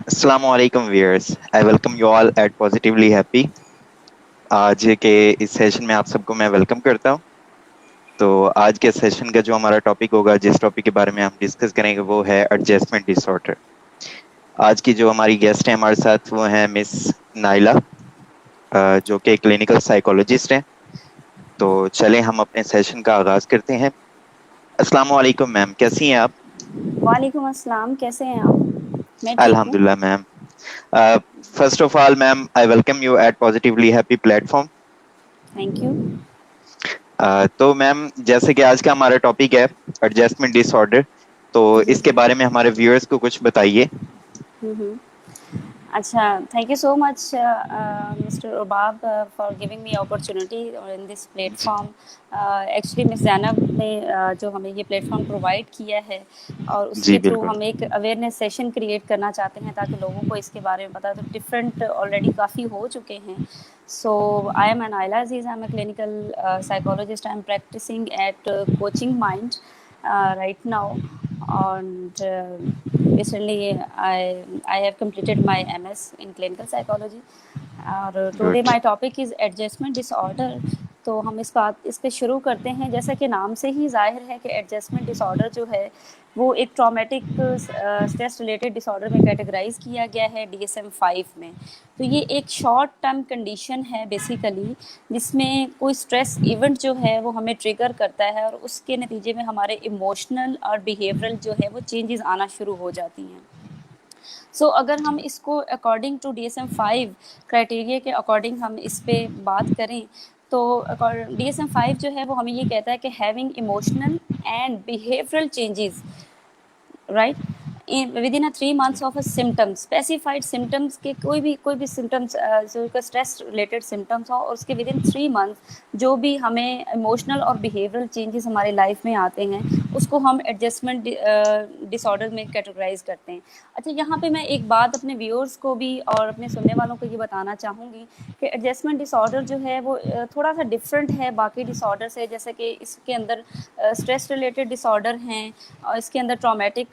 Assalamualaikum viewers. I welcome you all at Positively Happy. आज के इस सेशन में आप सबको मैं वेलकम करता हूं। तो आज के सेशन का जो हमारा टॉपिक होगा, जिस टॉपिक के बारे में हम डिस्कस करेंगे, वो है एडजस्टमेंट डिसऑर्डर। आज की जो हमारी गेस्ट है हमारे साथ, वो है मिस नाइला, जो कि क्लिनिकल साइकोलॉजिस्ट हैं। तो चले हम अपने सेशन का आगाज करते हैं। अस्सलाम वालेकुम मैम, कैसी हैं आप? वालेकुम अस्सलाम। कैसे हैं आप? मैं ठीक हूँ। अल्हम्दुलिल्लाह ma'am. First of all ma'am, I welcome you at positively happy platform. Thank you. तो मैम, जैसे कि आज का हमारा टॉपिक है एडजस्टमेंट डिसऑर्डर, तो जी इसके जी। बारे में हमारे व्यूअर्स को कुछ बताइए। हम्म। अच्छा, thank you so much mister उबाब for giving me opportunity in this जी प्लेटफॉर्म। एक्चुअली मिस जैनब ने जो हमें ये प्लेटफॉर्म प्रोवाइड किया है और जी उसके थ्रू बिल्कुल। हम एक अवेयरनेस सेशन क्रिएट करना चाहते हैं ताकि लोगों को इसके बारे में पता। तो डिफरेंट ऑलरेडी काफ़ी हो चुके हैं। So I am an Aila Aziz, I am a clinical psychologist, I am practicing at coaching mind right now. And recently I have completed my MS in clinical psychology. और today good. My topic is adjustment disorder. तो हम इस पे शुरू करते हैं। जैसा कि नाम से ही जाहिर है कि एडजस्टमेंट डिसऑर्डर जो है वो एक ट्रॉमेटिक स्ट्रेस रिलेटेड डिसऑर्डर में कैटेगराइज किया गया है DSM-5 में। तो ये एक शॉर्ट टर्म कंडीशन है बेसिकली, जिसमें कोई स्ट्रेस इवेंट जो है वो हमें ट्रिगर करता है और उसके नतीजे में हमारे इमोशनल और बिहेवियरल जो है वो चेंजेस आना शुरू हो जाती हैं। अगर हम इसको अकॉर्डिंग टू DSM-5 क्राइटेरिया के अकॉर्डिंग हम इस पे बात करें तो DSM-5 जो है वो हमें ये कहता है कि having emotional and behavioural changes, right, with in 3 months of a symptoms, specified symptoms के कोई भी सिम्टम्स जो स्ट्रेस रिलेटेड सिम्टम्स हो और उसके विद इन 3 months जो भी हमें इमोशनल और बिहेवियरल चेंजेस हमारे लाइफ में आते हैं उसको हम एडजस्टमेंट डिसऑर्डर में कैटेगराइज करते हैं। अच्छा, यहाँ पे मैं एक बात अपने व्यूअर्स को भी और अपने सुनने वालों को ये बताना चाहूँगी कि एडजस्टमेंट डिसऑर्डर जो है वो थोड़ा सा डिफरेंट है बाकी डिसऑर्डर से। जैसे कि इसके अंदर स्ट्रेस रिलेटेड डिसऑर्डर हैं और इसके अंदर ट्रॉमेटिक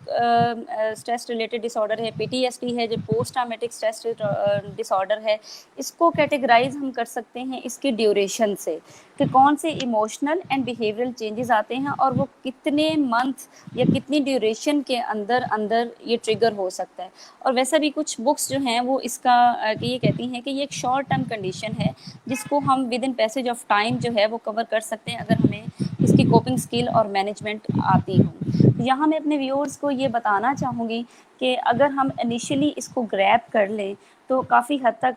स्ट्रेस रिलेटेड डिसऑर्डर है, PTSD है, जो पोस्ट ट्रॉमेटिक स्ट्रेस डिसऑर्डर है। इसको कैटेगराइज हम कर सकते हैं इसकी ड्यूरेशन से कि कौन से इमोशनल एंड बिहेवियरल चेंजेस आते हैं और वो कितने मंथ या कितनी ड्यूरेशन के अंदर अंदर ये ट्रिगर हो सकता है। और वैसा भी कुछ बुक्स जो हैं वो इसका ये कहती हैं कि ये एक शॉर्ट टर्म कंडीशन है जिसको हम with in passage of time जो है वो कवर कर सकते हैं अगर हमें इसकी कोपिंग स्किल और मैनेजमेंट आती हो। यहाँ मैं अपने व्यूअर्स को ये बताना चाहूँगी कि अगर हम इनिशियली इसको ग्रैब कर लें तो काफ़ी हद तक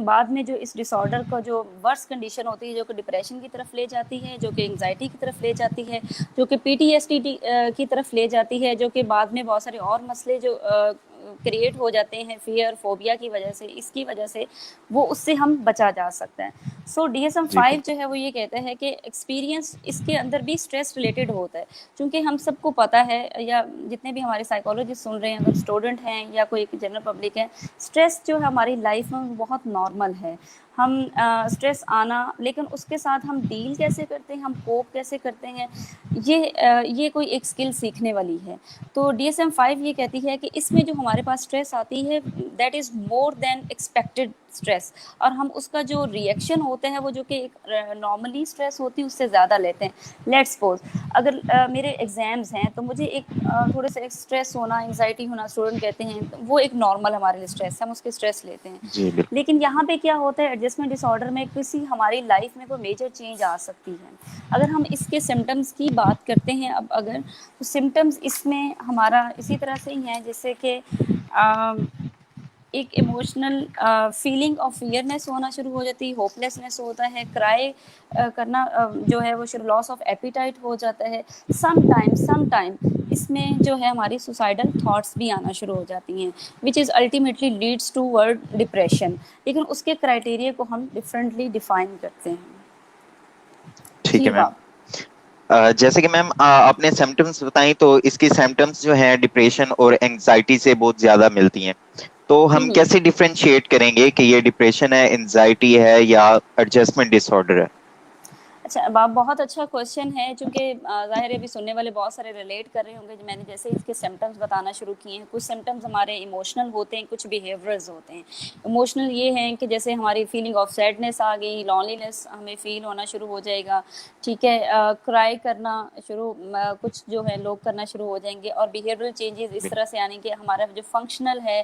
बाद में जो इस डिसऑर्डर का जो वर्स कंडीशन होती है जो कि डिप्रेशन की तरफ ले जाती है, जो कि एंग्जाइटी की तरफ ले जाती है, जो कि PTSD की तरफ ले जाती है, जो कि बाद में बहुत सारे और मसले जो क्रिएट हो जाते हैं फियर फोबिया की वजह से, इसकी वजह से वो उससे हम बचा जा सकता है। जी DSM-5 जो है वो ये कहता है कि एक्सपीरियंस इसके अंदर भी स्ट्रेस रिलेटेड होता है। क्योंकि हम सबको पता है या जितने भी हमारे साइकोलॉजिस्ट सुन रहे हैं, अगर स्टूडेंट हैं या कोई जनरल पब्लिक है, स्ट्रेस जो है हमारी लाइफ में बहुत नॉर्मल है। हम स्ट्रेस आना, लेकिन उसके साथ हम डील कैसे करते हैं, हम कोप कैसे करते हैं, ये कोई एक स्किल सीखने वाली है। तो DSM-5 ये कहती है कि इसमें जो हमारे पास स्ट्रेस आती है that is more than expected stress, और हम उसका जो रिएक्शन होता है वो जो कि एक नॉर्मली स्ट्रेस होती है उससे ज़्यादा लेते हैं। लेट्स सपोज अगर मेरे एग्ज़ाम्स हैं तो मुझे एक थोड़े से स्ट्रेस होना, एंग्जाइटी होना, स्टूडेंट कहते हैं तो वो एक नॉर्मल हमारे लिए स्ट्रेस है, हम उसके स्ट्रेस लेते हैं। जी बिल्कुल। लेकिन यहाँ पे क्या होता है, एडजस्टमेंट डिसऑर्डर में किसी हमारी लाइफ में कोई मेजर चेंज आ सकती है। अगर हम इसके सिम्टम्स की बात करते हैं अब अगर, तो सिम्टम्स इसमें हमारा इसी तरह से ही है जैसे कि एक इमोशनल फीलिंग ऑफ फियरनेस होना शुरू हो जाती है, होपलेसनेस होता है, क्राई करना जो है वो लॉस ऑफ एपिटाइट हो जाता है। सम टाइम इसमें जो है हमारी सुसाइडल थॉट्स भी आना शुरू हो जाती हैं which is ultimately leads to word depression. लेकिन उसके क्राइटेरिया को हम डिफरेंटली डिफाइन करते हैं। ठीक जी है मैम। बाप। जैसे कि मैम आपने सिम्टम्स बताई, तो इसकी सिम्टम्स जो हैं डिप्रेशन और एंजाइटी से बहुत ज्यादा मिलती हैं। तो हम हम्म। कैसे डिफरेंशिएट करेंगे कि ये डिप्रेशन है, एंजाइटी है, या एडजस्टमेंट डिसऑर्डर है? अच्छा, बा बहुत अच्छा क्वेश्चन है, चूँकि ज़ाहिर है अभी सुनने वाले बहुत सारे रिलेट कर रहे होंगे। मैंने जैसे इसके सिम्पटम्स बताना शुरू किए हैं, कुछ सिम्पटम्स हमारे इमोशनल होते हैं, कुछ बिहेवियरल्स होते हैं। इमोशनल ये हैं कि जैसे हमारी फीलिंग ऑफ सैडनेस आ गई, लॉनलीनेस हमें फ़ील होना शुरू हो जाएगा, ठीक है? क्राई करना शुरू कुछ जो है लोग करना शुरू हो जाएँगे, और बिहेवियरल चेंजेज़ इस तरह से आने कि हमारा जो फंक्शनल है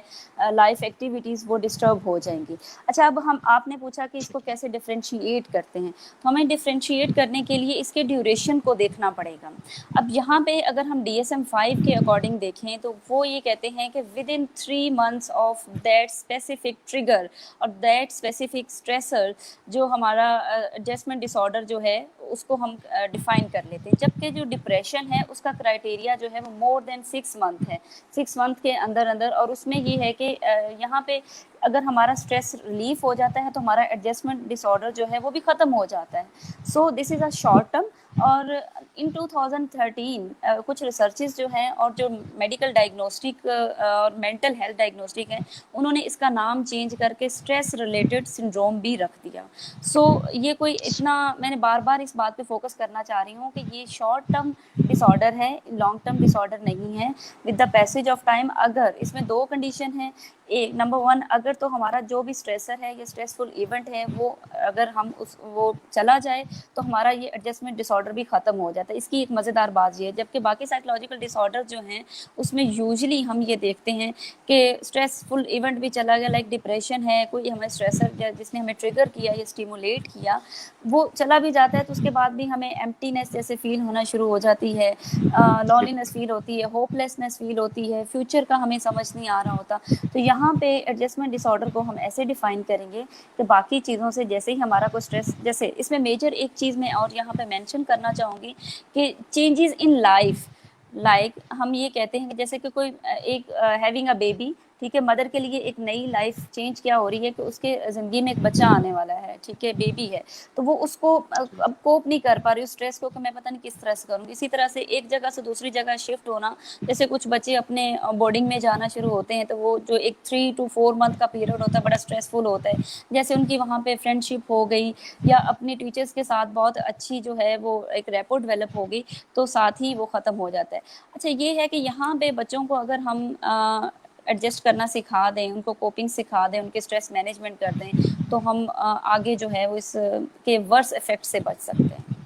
लाइफ़ एक्टिविटीज़ वो डिस्टर्ब हो जाएँगी। अच्छा, अब हम आपने पूछा कि इसको ठीक है। कैसे डिफरेंशिएट करते हैं। तो हमें डिफरेंशिएट करने के लिए इसके ड्यूरेशन को देखना पड़ेगा। अब यहाँ पे अगर हम DSM-5 के अकॉर्डिंग देखें तो वो ये कहते हैं कि with in 3 months of that specific trigger और दैट स्पेसिफिक स्ट्रेसर, जो हमारा एडजस्टमेंट डिसऑर्डर जो है उसको हम डिफाइन कर लेते हैं। जबकि जो डिप्रेशन है उसका क्राइटेरिया जो है वो मोर देन 6 मंथ है, 6 मंथ के अंदर अंदर। और उसमें ये है कि यहाँ पे अगर हमारा स्ट्रेस रिलीफ हो जाता है तो हमारा एडजस्टमेंट डिसऑर्डर जो है वो भी ख़त्म हो जाता है। So this is a short term. और इन 2013 कुछ रिसर्चेस जो हैं और जो मेडिकल डायग्नोस्टिक और मेंटल हेल्थ डायग्नोस्टिक हैं, उन्होंने इसका नाम चेंज करके स्ट्रेस रिलेटेड सिंड्रोम भी रख दिया। सो ये कोई इतना, मैंने बार बार इस बात पे फोकस करना चाह रही हूँ कि ये शॉर्ट टर्म डिसऑर्डर है, लॉन्ग टर्म डिसऑर्डर नहीं है। With the passage of time अगर इसमें दो कंडीशन है। एक, नंबर वन, अगर तो हमारा जो भी स्ट्रेसर है या स्ट्रेसफुल इवेंट है वो अगर हम उस वो चला जाए तो हमारा ये एडजस्टमेंट डिसऑर्डर भी ख़त्म हो जाता है। इसकी एक मज़ेदार बात ये है, जबकि बाकी साइकोलॉजिकल डिसऑर्डर जो हैं उसमें यूजुअली हम ये देखते हैं कि स्ट्रेसफुल इवेंट भी चला गया, लाइक डिप्रेशन है, कोई हमें स्ट्रेसर जिसने हमें ट्रिगर किया या स्टिमुलेट किया वो चला भी जाता है, तो उसके बाद भी हमें एम्प्टीनेस जैसे फील होना शुरू हो जाती है, लॉनलीनेस फील होती है, होपलेसनेस फील होती है, फ्यूचर का हमें समझ नहीं आ रहा होता। तो यहाँ पे एडजस्टमेंट डिसऑर्डर को हम ऐसे डिफाइन करेंगे कि बाकी चीज़ों से जैसे ही हमारा कोई स्ट्रेस, जैसे इसमें मेजर एक चीज़ मैं और यहाँ पे मेंशन करना चाहूँगी कि चेंजेस इन लाइफ, लाइक हम ये कहते हैं कि जैसे कि कोई एक हैविंग अ बेबी, ठीक है, मदर के लिए एक नई लाइफ चेंज क्या हो रही है कि उसके ज़िंदगी में एक बच्चा आने वाला है, ठीक है, बेबी है। तो वो उसको अब कोप नहीं कर पा रही उस स्ट्रेस को कि मैं पता नहीं किस तरह से करूँगी। इसी तरह से एक जगह से दूसरी जगह शिफ्ट होना, जैसे कुछ बच्चे अपने बोर्डिंग में जाना शुरू होते हैं तो वो जो एक 3 to 4 मंथ का पीरियड होता है बड़ा स्ट्रेसफुल होता है। जैसे उनकी वहाँ पे फ्रेंडशिप हो गई या अपने टीचर्स के साथ बहुत अच्छी जो है वो एक रैपो डेवलप हो गई, तो साथ ही वो ख़त्म हो जाता है। अच्छा, ये है कि यहाँ पे बच्चों को अगर हम एडजस्ट करना सिखा दें, उनको कोपिंग सिखा दें, उनके स्ट्रेस मैनेजमेंट कर दें, तो हम आगे जो है वो इस के वर्स इफेक्ट से बच सकते हैं।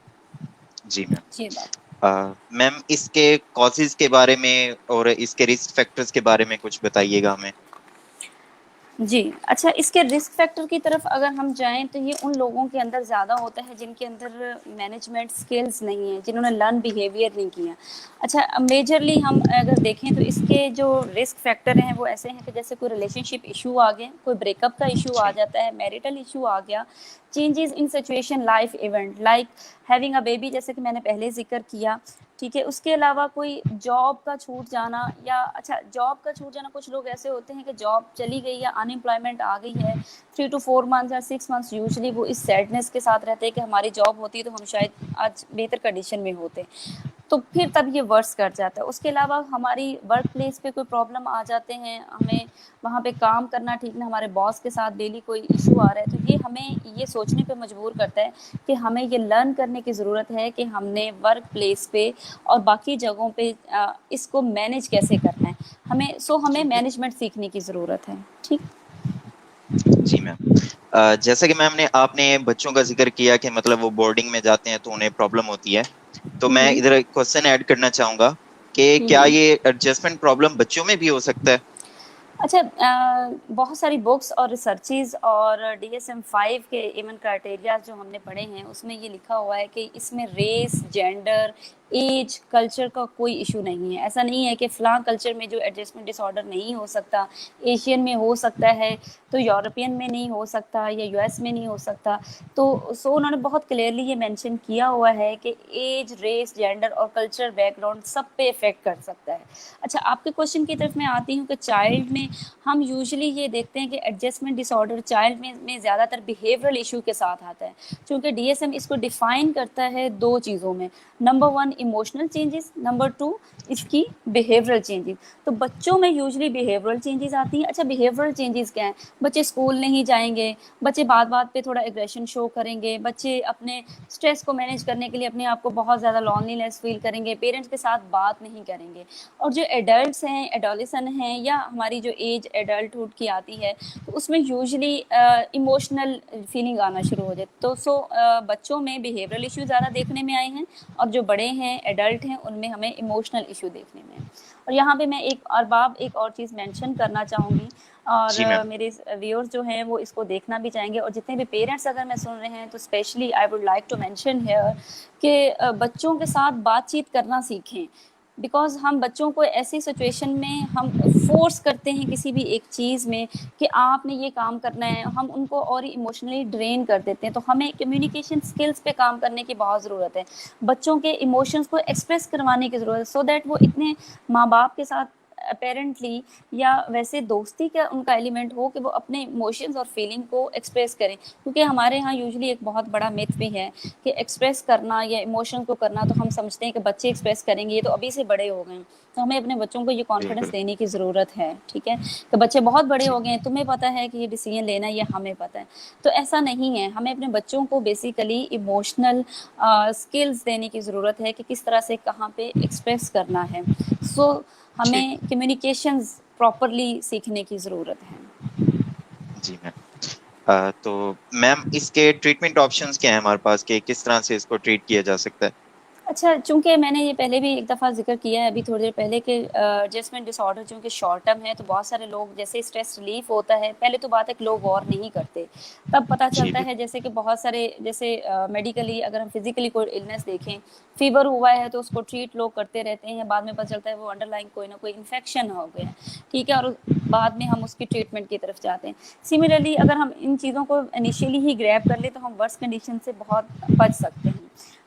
जी मैम। ये बात। मैम, इसके कॉजेज के बारे में और इसके रिस्क फैक्टर्स के बारे में कुछ बताइएगा हमें। जी, अच्छा, इसके रिस्क फैक्टर की तरफ अगर हम जाएँ तो ये उन लोगों के अंदर ज़्यादा होता है जिनके अंदर मैनेजमेंट स्किल्स नहीं है, जिन्होंने लर्न बिहेवियर नहीं किया। अच्छा, मेजरली हम अगर देखें तो इसके जो रिस्क फैक्टर हैं वो ऐसे हैं कि जैसे कोई रिलेशनशिप इश्यू आ गए, कोई ब्रेकअप का इश्यू आ जी। जाता है, मैरिटल इश्यू आ गया, changes in situation life event like having a baby, जैसे कि मैंने पहले ज़िक्र किया, ठीक है। उसके अलावा कोई जॉब का छूट जाना, या अच्छा, जॉब का छूट जाना, कुछ लोग ऐसे होते हैं कि जॉब चली गई या अनएम्प्लॉयमेंट आ गई है, 3 to 4 मंथ या 6 मंथ्स यूजुअली वो इस सैडनेस के साथ रहते हैं कि हमारी जॉब होती तो हम शायद आज बेहतर कंडीशन में होते, तो फिर तब ये वर्स कर जाता है। उसके अलावा हमारी वर्क प्लेस पे कोई प्रॉब्लम आ जाते हैं, हमें वहाँ पे काम करना ठीक ना, हमारे बॉस के साथ डेली कोई इशू आ रहा है, तो ये हमें ये सोचने पे मजबूर करता है कि हमें ये लर्न करने की ज़रूरत है कि हमने वर्क प्लेस पे और बाकी जगहों पे इसको मैनेज कैसे करना है। हमें मैनेजमेंट सीखने की ज़रूरत है, ठीक। जी मैम। जैसा कि मैम ने आपने बच्चों का जिक्र किया कि मतलब वो बोर्डिंग में जाते हैं तो उन्हें प्रॉब्लम होती है, तो हम्म मैं हम्म इधर एक क्वेश्चन ऐड करना चाहूंगा कि क्या हम्म। ये एडजस्टमेंट प्रॉब्लम बच्चों में भी हो सकता है? अच्छा, बहुत सारी बुक्स और रिसर्चेज और DSM-5 के इवन क्राइटेरिया जो हमने पढ़े हैं उसमें ये लिखा हुआ है कि इसमें रेस, जेंडर, एज, कल्चर का कोई इशू नहीं है। ऐसा नहीं है कि फ़लाँ कल्चर में जो एडजस्टमेंट डिसऑर्डर नहीं हो सकता, एशियन में हो सकता है तो यूरोपियन में नहीं हो सकता या US में नहीं हो सकता। तो उन्होंने बहुत क्लियरली ये मेंशन किया हुआ है कि एज, रेस, जेंडर और कल्चरल बैकग्राउंड सब पे इफ़ेक्ट कर सकता है। अच्छा, आपके क्वेश्चन की तरफ मैं आती हूँ कि चाइल्ड में हम यूजुअली ये देखते हैं कि एडजस्टमेंट डिसऑर्डर चाइल्ड में ज़्यादातर बिहेवियरल इशू के साथ आता है, क्योंकि DSM इसको डिफाइन करता है दो चीज़ों में। Number one, emotional changes, number 2 इसकी बिहेवियरल चेंजेस। तो बच्चों में यूजुअली बिहेवियरल चेंजेस आती हैं। अच्छा, बिहेवियरल चेंजेस क्या है? बच्चे स्कूल नहीं जाएंगे, बच्चे बात बात पे थोड़ा एग्रेशन शो करेंगे, बच्चे अपने स्ट्रेस को मैनेज करने के लिए अपने आप को बहुत ज़्यादा लॉनलीनेस फील करेंगे, पेरेंट्स के साथ बात नहीं करेंगे। और जो एडल्ट्स हैं, एडोलेसन हैं, या हमारी जो एज एडल्टहुड की आती है, तो उसमें यूजुअली इमोशनल फीलिंग आना शुरू हो जाए। तो बच्चों में बिहेवियरल इश्यू ज़्यादा देखने में आए हैं, और जो बड़े हैं, एडल्ट हैं, उनमें हमें इमोशनल इशू देखने में। और यहाँ पे मैं एक अरबाब एक और चीज़ मेंशन करना चाहूँगी, और जी मैम। मेरे व्यूअर्स जो हैं वो इसको देखना भी चाहेंगे, और जितने भी पेरेंट्स अगर मैं सुन रहे हैं तो specially I would like to mention here कि बच्चों के साथ बातचीत करना सीखें। बिकॉज हम बच्चों को ऐसी सिचुएशन में हम फोर्स करते हैं किसी भी एक चीज़ में कि आपने ये काम करना है, हम उनको और इमोशनली ड्रेन कर देते हैं। तो हमें कम्युनिकेशन स्किल्स पे काम करने की बहुत ज़रूरत है, बच्चों के इमोशंस को एक्सप्रेस करवाने की ज़रूरत है, सो दैट वो इतने माँ बाप के साथ अपेरेंटली या वैसे दोस्ती का उनका एलिमेंट हो कि वो अपने इमोशंस और फीलिंग को एक्सप्रेस करें। क्योंकि हमारे यहाँ यूजुअली एक बहुत बड़ा मिथ भी है कि एक्सप्रेस करना या इमोशंस को करना, तो हम समझते हैं कि बच्चे एक्सप्रेस करेंगे, ये तो अभी से बड़े हो गए हैं। तो हमें अपने बच्चों को ये कॉन्फिडेंस बिल्कुल। देने की ज़रूरत है, ठीक है? कि बच्चे बहुत बड़े जी। हो गए हैं, तुम्हें पता है कि ये डिसीजन लेना है, ये हमें पता है। तो ऐसा नहीं है, हमें अपने बच्चों को बेसिकली इमोशनल स्किल्स देने की ज़रूरत है कि किस तरह से कहाँ पे एक्सप्रेस करना है। सो जी। हमें कम्युनिकेशंस प्रॉपरली सीखने की ज़रूरत है। जी मैम। तो मैम इसके ट्रीटमेंट ऑप्शंस क्या है हमारे पास, कि किस तरह से इसको ट्रीट किया जा सकता है? अच्छा, चूँकि मैंने ये पहले भी एक दफ़ा ज़िक्र किया है अभी थोड़ी देर पहले कि एडजस्टमेंट डिसऑर्डर चूँकि शॉर्ट टर्म है, तो बहुत सारे लोग जैसे स्ट्रेस रिलीफ़ होता है, पहले तो बात है कि लोग गौर नहीं करते। तब पता जी चलता है बिल्कुल। जैसे कि बहुत सारे जैसे मेडिकली अगर हम फिज़िकली कोई इलनेस देखें, फ़ीवर हुआ है तो उसको ट्रीट लोग करते रहते हैं, बाद में पता चलता है वो अंडरलाइंग कोई ना कोई इन्फेक्शन हो गया है, ठीक है? और बाद में हम उसकी ट्रीटमेंट की तरफ जाते हैं। सिमिलरली अगर हम इन चीज़ों को इनिशियली ही ग्रैब कर लें, तो हम वर्स्ट कंडीशन से बहुत बच सकते हैं।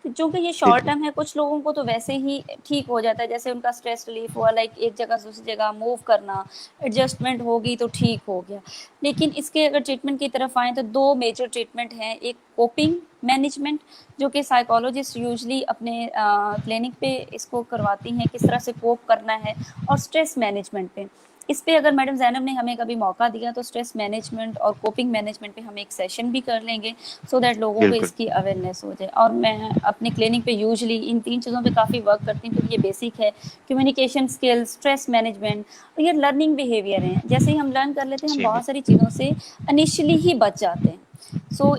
चूँकि ये शॉर्ट बिल्कुल। टर्म है, कुछ लोगों को तो वैसे ही ठीक हो जाता है, जैसे उनका स्ट्रेस रिलीफ हुआ, लाइक एक जगह से दूसरी जगह मूव करना, एडजस्टमेंट होगी तो ठीक हो गया। लेकिन इसके अगर ट्रीटमेंट की तरफ आएँ तो 2 मेजर ट्रीटमेंट हैं, एक कोपिंग मैनेजमेंट जो कि साइकोलॉजिस्ट यूजुअली अपने क्लिनिक पे इसको करवाती हैं, किस तरह से कोप करना है, और स्ट्रेस मैनेजमेंट पे। इस पे अगर मैडम ज़ैनब ने हमें कभी मौका दिया तो स्ट्रेस मैनेजमेंट और कोपिंग मैनेजमेंट पे हम एक सेशन भी कर लेंगे, सो दैट लोगों को बिल्कुल। इसकी अवेयरनेस हो जाए। और मैं अपने क्लिनिक पे यूजुअली इन 3 चीज़ों पे काफ़ी वर्क करती हूँ, क्योंकि ये बेसिक है, कम्युनिकेशन स्किल्स, स्ट्रेस मैनेजमेंट, और ये लर्निंग बिहेवियर हैं। जैसे ही हम लर्न कर लेते हैं, हम जी बहुत मैम। सारी चीज़ों से इनिशियली ही बच जाते हैं।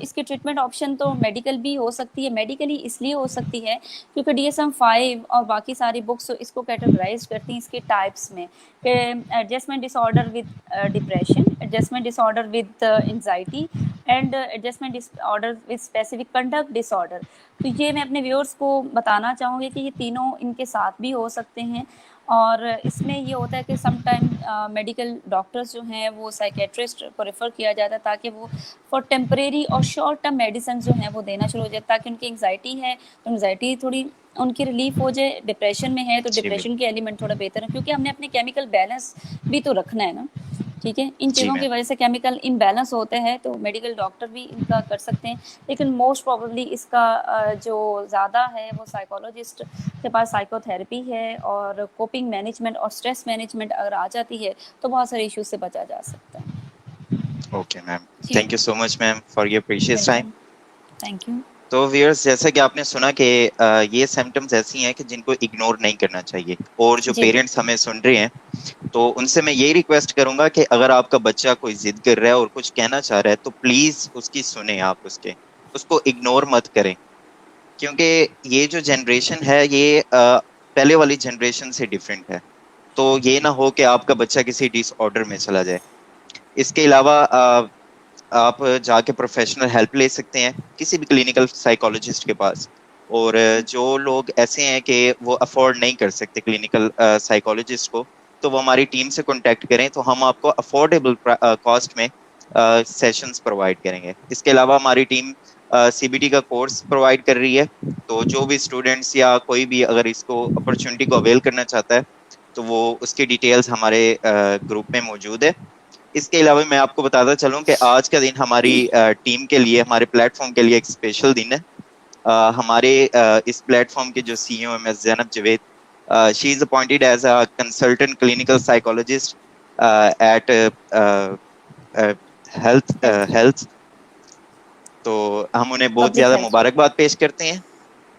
इसकी ट्रीटमेंट ऑप्शन तो मेडिकल भी हो सकती है। मेडिकली इसलिए हो सकती है क्योंकि DSM-5 और बाकी सारी बुक्स इसको कैटेगराइज करती हैं इसके टाइप्स में, adjustment disorder with depression, adjustment disorder with anxiety, and adjustment disorder with specific conduct disorder. तो ये मैं अपने व्यूअर्स को बताना चाहूँगी कि ये तीनों इनके साथ भी हो सकते हैं। और इसमें ये होता है कि समटाइम मेडिकल डॉक्टर्स जो हैं वो साइकेट्रिस्ट को रेफ़र किया जाता है, ताकि वो फॉर टेम्परेरी और शॉर्ट टर्म मेडिसिन जो हैं वो देना शुरू हो जाए, ताकि उनकी एंग्जाइटी है तो एंग्जाइटी थोड़ी उनकी रिलीफ हो जाए, डिप्रेशन में है तो जी डिप्रेशन के एलिमेंट थोड़ा बेहतर है, क्योंकि हमने अपने केमिकल बैलेंस भी तो रखना है ना, ठीक है? इन जी चीज़ों मैम। की वजह से केमिकल इम्बैलेंस होते हैं, तो मेडिकल डॉक्टर भी इनका कर सकते हैं। लेकिन मोस्ट प्रोबेबली इसका जो ज़्यादा है वो साइकोलॉजिस्ट के पास साइकोथेरेपी है, और कोपिंग मैनेजमेंट और स्ट्रेस मैनेजमेंट अगर आ जाती है तो बहुत सारे इश्यूज से बचा जा सकता है। Okay ma'am. जी, thank you so much ma'am for your precious time. Welcome, thank you. तो व्यूअर्स, जैसा कि आपने सुना कि ये सिम्टम्स ऐसी हैं कि जिनको इग्नोर नहीं करना चाहिए, और जो जी पेरेंट्स हमें सुन रहे हैं, तो उनसे मैं यही रिक्वेस्ट करूंगा कि अगर आपका बच्चा कोई जिद कर रहा है और कुछ कहना चाह रहा है, तो प्लीज उसकी सुने, आप उसको इग्नोर मत करें। क्योंकि ये जो जनरेशन है, ये पहले वाली जनरेशन से डिफरेंट है। तो ये ना हो कि आपका बच्चा किसी डिसऑर्डर में चला जाए। इसके अलावा आप जाके प्रोफेशनल हेल्प ले सकते हैं किसी भी क्लिनिकल साइकोलॉजिस्ट के पास। और जो लोग ऐसे हैं कि वो अफोर्ड नहीं कर सकते क्लिनिकल साइकोलॉजिस्ट को, तो वो हमारी टीम से कांटेक्ट करें, तो हम आपको अफोर्डेबल कॉस्ट में सेशंस प्रोवाइड करेंगे। इसके अलावा हमारी टीम CBT का कोर्स प्रोवाइड कर रही है। तो जो भी स्टूडेंट्स या कोई भी अगर इसको अपॉर्चुनिटी को अवेल करना चाहता है, तो वो उसकी डिटेल्स हमारे ग्रुप में मौजूद है। इसके अलावा मैं आपको बताता चलूं कि आज का दिन हमारी टीम के लिए, हमारे प्लेटफॉर्म के लिए एक स्पेशल दिन है। हमारे इस प्लेटफॉर्म के जो सीईओ है miss Zainab Javed, she is appointed as a consultant clinical psychologist at health health health. तो हम उन्हें बहुत पब्लिक ज्यादा हेल्थ में। मुबारकबाद पेश करते हैं,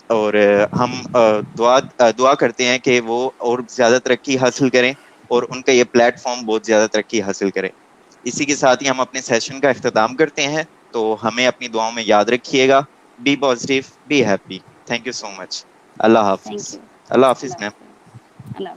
और हम दुआ करते हैं कि वो और ज्यादा तरक्की हासिल करें और उनका ये प्लेटफॉर्म बहुत ज्यादा तरक्की हासिल करे। इसी के साथ ही हम अपने सेशन का इख्तिताम करते हैं। तो हमें अपनी दुआओं में याद रखिएगा। Be positive, be happy. Thank you so much. अल्लाह थैंक हाफिज। यू। अल्लाह हाफिज अल्लाह मैम। हाफ़िज़। अल्लाह